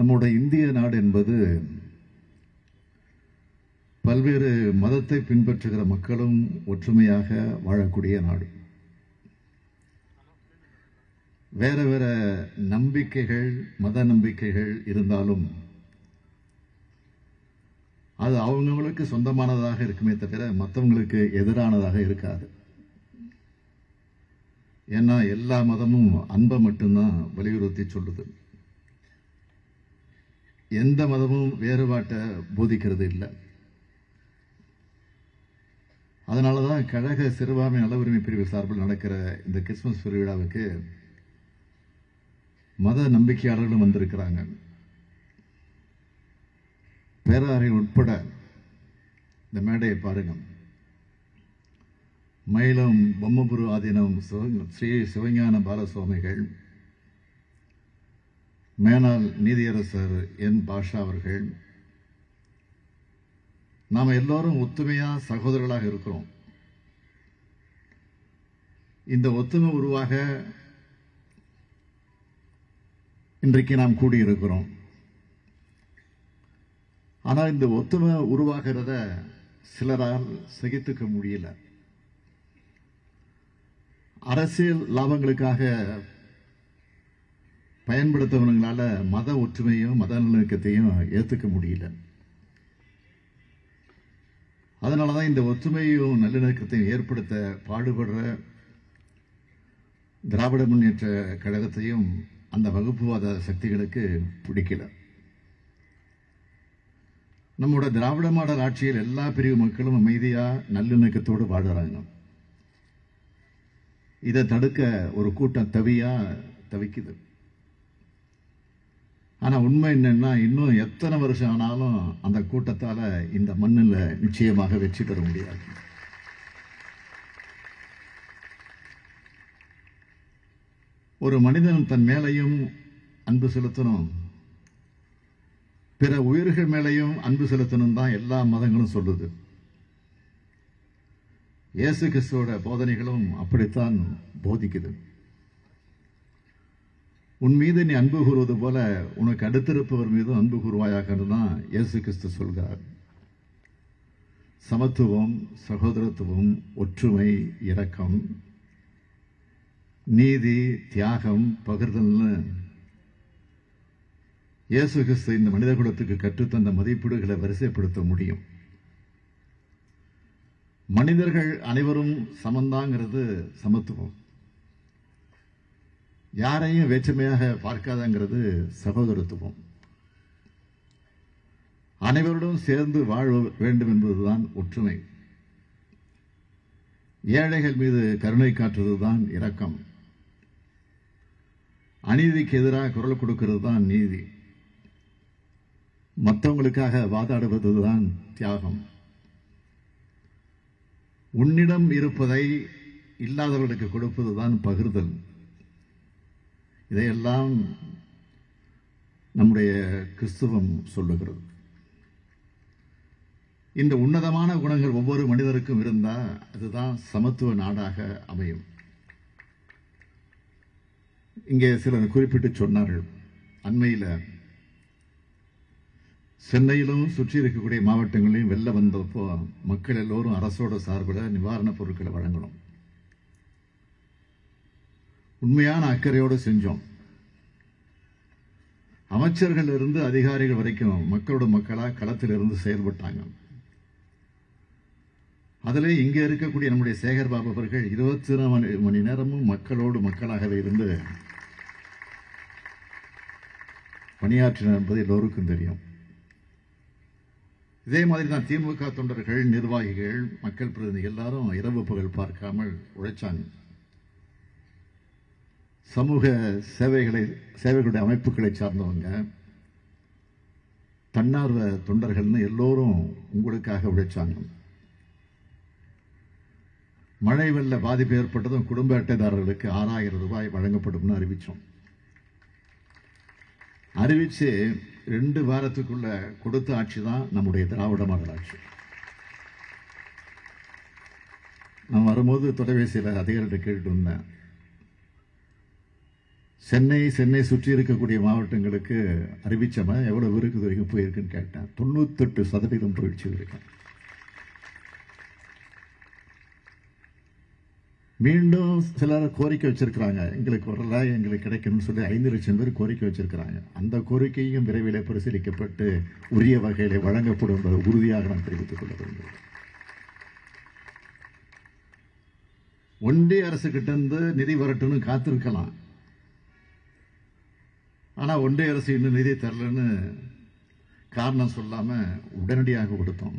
நம்முடைய இந்திய நாடு என்பது பல்வேறு மதத்தை பின்பற்றுகிற மக்களும் ஒற்றுமையாக வாழக்கூடிய நாடு. வேற வேற நம்பிக்கைகள், மத நம்பிக்கைகள் இருந்தாலும் அது அவங்களுக்கு சொந்தமானதாக இருக்குமே தவிர மற்றவங்களுக்கு எதிரானதாக இருக்காது. ஏன்னா எல்லா மதமும் அன்பை மட்டும்தான் வலியுறுத்தி சொல்லுது. எந்த மதமும் வேறுபாட்டை போதிக்கிறது இல்லை. அதனாலதான் கழக சிறுபான்மை நல உரிமை பிரிவு சார்பில் நடக்கிற இந்த கிறிஸ்துமஸ் பெருவிழாவுக்கு மத நம்பிக்கையாளர்களும் வந்திருக்கிறாங்க. பேராயர்கள் உட்பட இந்த மேடையை பாருங்க. மயிலம் பொம்மபுரு ஆதீனம் ஸ்ரீ சிவஞான பாலசுவாமிகள், மேனாள் நீதியரசர் என் பாஷா அவர்கள், நாம எல்லோரும் ஒத்துமையா சகோதரர்களாக இருக்கிறோம். இந்த ஒத்துமை உருவாக இன்றைக்கு நாம் கூடியிருக்கிறோம். ஆனால் இந்த ஒத்துமை உருவாகிறத சிலரால் சகித்துக்க முடியல. அரசியல் லாபங்களுக்காக பயன்படுத்தவங்களால மத ஒற்றுமையும் மத நல்லிணக்கத்தையும் ஏற்றுக்க முடியல. அதனாலதான் இந்த ஒற்றுமையும் நல்லிணக்கத்தையும் ஏற்படுத்த பாடுபடுற திராவிட முன்னேற்ற கழகத்தையும் அந்த வகுப்புவாத சக்திகளுக்கு பிடிக்கல. நம்மோட திராவிட மாடல் ஆட்சியில் எல்லா பிரிவு மக்களும் அமைதியா நல்லிணக்கத்தோடு வாழுறாங்க. இதை தடுக்க ஒரு கூட்டம் தவிக்குது. ஆனா உண்மை என்னன்னா, இன்னும் எத்தனை வருஷம் ஆனாலும் அந்த கூட்டத்தால இந்த மண்ணில் நிச்சயமாக வெற்றி பெற முடியாது. ஒரு மனிதன் தன் மேலையும் அன்பு செலுத்தணும், பிற உயிர்கள் மேலையும் அன்பு செலுத்தணும் தான் எல்லா மதங்களும் சொல்லுது. இயேசு கிறிஸ்துவோட போதனைகளும் அப்படித்தான் போதிக்குது. உன் மீது நீ அன்பு கூறுவது போல உனக்கு அடுத்திருப்பவர் மீதும் அன்பு கூறுவாயாக தான் இயேசு கிறிஸ்து சொல்கிறார். சமத்துவம், சகோதரத்துவம், ஒற்றுமை, இரக்கம், நீதி, தியாகம், பகிர்தல்னு இயேசு கிறிஸ்து இந்த மனித குலத்துக்கு கற்றுத்தந்த மதிப்பீடுகளை வரிசைப்படுத்த முடியும். மனிதர்கள் அனைவரும் சமந்தாங்கிறது சமத்துவம். யாரையும் வேற்றுமையாக பார்க்காதங்கிறது சகோதரத்துவம். அனைவருடன் சேர்ந்து வாழ வேண்டும் என்பதுதான் ஒற்றுமை. ஏழைகள் மீது கருணை காட்டுவதுதான் இரக்கம். அநீதிக்கு எதிராக குரல் கொடுக்கிறது தான் நீதி. மற்றவங்களுக்காக வாதாடுவதுதான் தியாகம். உன்னிடம் இருப்பதை இல்லாதவர்களுக்கு கொடுப்பதுதான் பகிர்தல். இதையெல்லாம் நம்முடைய கிறிஸ்துவம் சொல்லுகிறது. இந்த உன்னதமான குணங்கள் ஒவ்வொரு மனிதருக்கும் இருந்தா அதுதான் சமத்துவ நாடாக அமையும். இங்கே சிலர் குறிப்பிட்டு சொன்னார்கள். அண்மையில் சென்னையிலும் சுற்றி இருக்கக்கூடிய மாவட்டங்களையும் வெள்ளம் வந்தப்போ மக்கள் எல்லோரும் அரசோட சார்பில் நிவாரணப் பொருட்களை வழங்கணும். உண்மையான அக்கறையோடு செஞ்சோம். அமைச்சர்கள் இருந்து அதிகாரிகள் வரைக்கும் மக்களோட மக்களா களத்தில் இருந்து செயல்பட்டாங்க. அதிலே இங்க இருக்கக்கூடிய நம்முடைய சேகர் பாபு அவர்கள் 24 மணி நேரமும் மக்களோடு மக்களாகவே இருந்து பணியாற்றினார் என்பது எல்லோருக்கும் தெரியும். இதே மாதிரி தான் திமுக தொண்டர்கள், நிர்வாகிகள், மக்கள் பிரதிநிதிகள் எல்லாரும் இரவு பகல் பார்க்காமல் உழைச்சாங்க. சமூக சேவைகளுடைய அமைப்புகளை சார்ந்தவங்க, தன்னார்வ தொண்டர்கள்னு எல்லோரும் உங்களுக்காக உழைச்சாங்க. மழை வெள்ள பாதிப்பு ஏற்பட்டதும் குடும்ப அட்டைதாரர்களுக்கு 6000 ரூபாய் வழங்கப்படும் அறிவிச்சோம். அறிவிச்சு 2 வாரத்துக்குள்ள கொடுத்த ஆட்சி தான் நம்முடைய திராவிட மாடல் ஆட்சி. நான் வரும்போது தொலைபேசியில் அதிகாரிகிட்ட கேட்டுட்டு வந்தேன். சென்னை சுற்றி இருக்கக்கூடிய மாவட்டங்களுக்கு அறிவிச்சமா எவ்வளவு பேருக்கு வரைக்கும் போயிருக்குன்னு கேட்டேன். 98% போயிடுச்சு இருக்கேன். மீண்டும் சிலர் கோரிக்கை வச்சிருக்கிறாங்க, எங்களுக்கு வரல, எங்களுக்கு கிடைக்கணும்னு சொல்லி 5 லட்சம் பேர் கோரிக்கை வச்சிருக்கிறாங்க. அந்த கோரிக்கையும் விரைவில் பரிசீலிக்கப்பட்டு உரிய வகையில் வழங்கப்படும் என்பதை உறுதியாக நான் தெரிவித்துக் கொள்ள விரும்புகிறேன். ஒன்றிய அரசு கிட்ட இருந்து நிதி வரட்டும்னு காத்திருக்கலாம். ஆனா ஒன்றிய அரசு இன்னும் நிதி தரலன்னு காரணம் சொல்லாம உடனடியாக கொடுத்தோம்.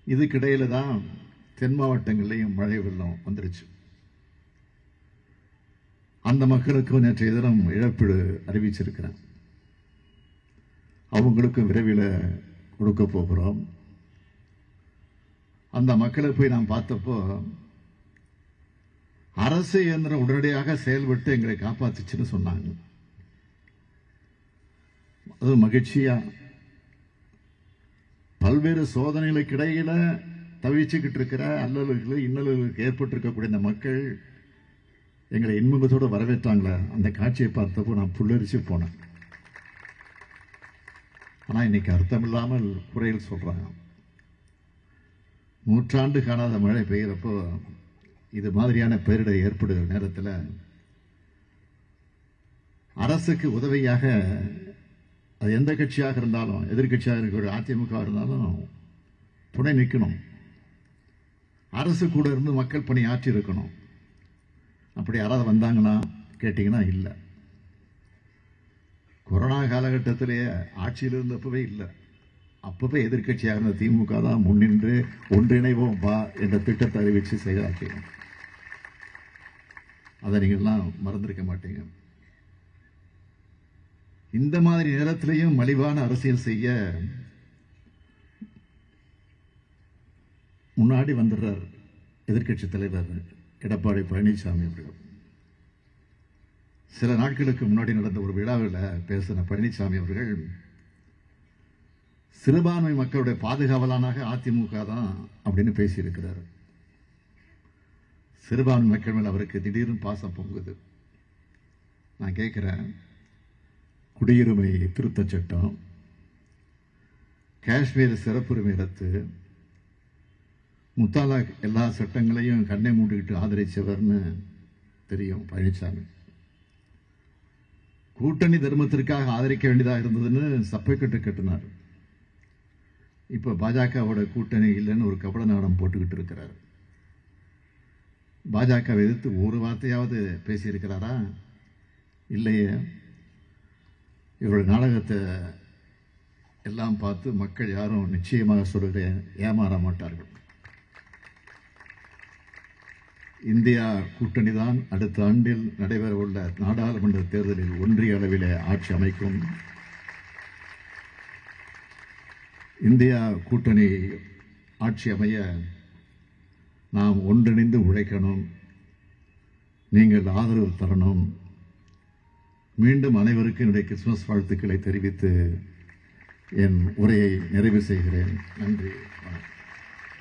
இதுக்கிடையில தான் தென் மாவட்டங்களையும் மழை வெள்ளம் வந்துருச்சு. அந்த மக்களுக்கும் நேற்றைய தினம் இழப்பீடு அறிவிச்சிருக்கிறேன். அவங்களுக்கும் விரைவில் கொடுக்க போகிறோம். அந்த மக்களை போய் நான் பார்த்தப்போ அரசு இயந்திரம் உடனடியாக செயல்பட்டு எங்களை காப்பாத்துச்சுன்னு சொன்னாங்க. அது மகிழ்ச்சியா. பல்வேறு சோதனைகளுக்கு இடையில தவிச்சுக்கிட்டு இருக்கிற அல்லல்களுக்கு இன்னல்களுக்கு ஏற்பட்டிருக்கக்கூடிய இந்த மக்கள் எங்களை இன்முகத்தோடு வரவேற்றாங்களே, அந்த காட்சியை பார்த்தப்போ நான் புல்லரிச்சு போனேன். ஆனா இன்னைக்கு அர்த்தமில்லாமல் குறைகள் சொல்றாங்க. நூற்றாண்டு காணாத மழை பெய்யறப்போ இது மாதிரியான பேரிடர் ஏற்படுகிற நேரத்தில் அரசுக்கு உதவியாக அது எந்த கட்சியாக இருந்தாலும், எதிர்கட்சியாக இருக்கிற அதிமுக இருந்தாலும் துணை நிற்கணும். அரசு கூட இருந்து மக்கள் பணி ஆற்றி இருக்கணும். அப்படி யாராவது வந்தாங்கன்னா கேட்டீங்கன்னா இல்லை. கொரோனா காலகட்டத்திலேயே ஆட்சியில் இருந்தப்பவே இல்லை. அப்பவே எதிர்கட்சியாக இருந்த திமுக தான் முன்னின்று ஒன்றிணைவோம் வா என்ற திட்டத்தை அறிவித்து செயலாற்றினோம். அதை நீங்கள்லாம் மறந்திருக்க மாட்டீங்க. இந்த மாதிரி நேரத்திலையும் மலிவான அரசியல் செய்ய முன்னாடி வந்துடுறார் எதிர்கட்சி தலைவர் எடப்பாடி பழனிசாமி அவர்கள். சில நாட்களுக்கு முன்னாடி நடந்த ஒரு விழாவில் பேசின பழனிசாமி அவர்கள் சிறுபான்மை மக்களுடைய பாதுகாவலனாக அதிமுக தான் அப்படின்னு பேசியிருக்கிறார். சிறுபான்மை மக்கள் மேல் அவருக்கு திடீர்னு பாசம் பொங்குது. நான் கேட்கிறேன், குடியுரிமை திருத்த சட்டம், காஷ்மீர் சிறப்புரிமை ரத்து, முத்தாலாக் எல்லா சட்டங்களையும் கண்ணை மூடிக்கிட்டு ஆதரிச்சவர்னு தெரியும் பழனிசாமி. கூட்டணி தர்மத்திற்காக ஆதரிக்க வேண்டியதாக இருந்ததுன்னு சப்பை கட்டு கட்டினார். இப்ப பாஜகவோட கூட்டணி இல்லைன்னு ஒரு கபட நாடம் போட்டுக்கிட்டு இருக்கிறார். பாஜகவை எதிர்த்து ஒரு வார்த்தையாவது பேசியிருக்கிறாரா? இல்லையே. இவருடைய நாடகத்தை எல்லாம் பார்த்து மக்கள் யாரும் நிச்சயமாக சொல்கிறேன் ஏமாற மாட்டார்கள். இந்தியா கூட்டணி தான் அடுத்த ஆண்டில் நடைபெற உள்ள நாடாளுமன்ற தேர்தலில் ஒன்றிய அளவிலே ஆட்சி அமைக்கும். இந்தியா கூட்டணி ஆட்சி அமைய நாம் ஒன்றிணைந்து உழைக்கணும். நீங்கள் ஆதரவு தரணும். மீண்டும் அனைவருக்கும் என்னுடைய கிறிஸ்துமஸ் வாழ்த்துக்களை தெரிவித்து என் உரையை நிறைவு செய்கிறேன். நன்றி, வணக்கம்.